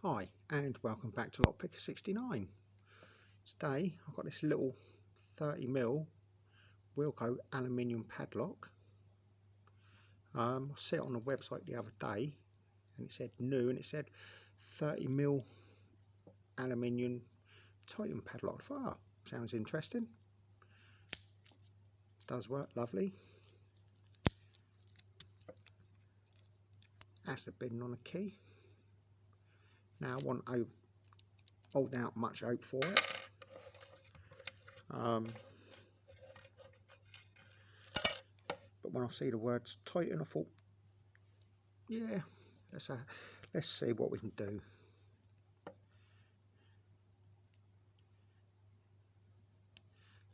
Hi and welcome back to Lockpicker 69. Today I've got this little 30mm Wilko aluminium padlock. I saw it on the website the other day and it said new and it said 30mm aluminium Titan padlock. I thought, sounds interesting. Does work lovely. That's the bidding on the key. Now I want holding out much hope for it. But when I see the words Titan, I thought, yeah, let's see what we can do.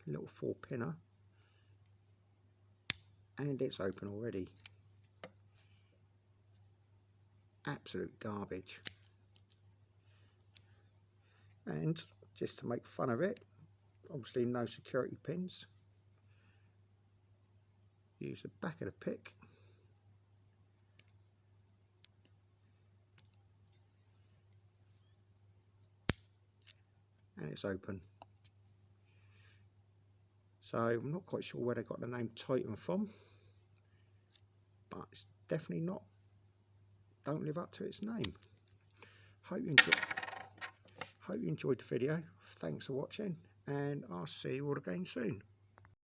Little 4-pinner, and it's open already. Absolute garbage. And just to make fun of it, obviously no security pins. Use the back of the pick. And it's open. So I'm not quite sure where they got the name Titan from, but it's definitely don't live up to its name. Hope you enjoyed the video. Thanks for watching, and I'll see you all again soon.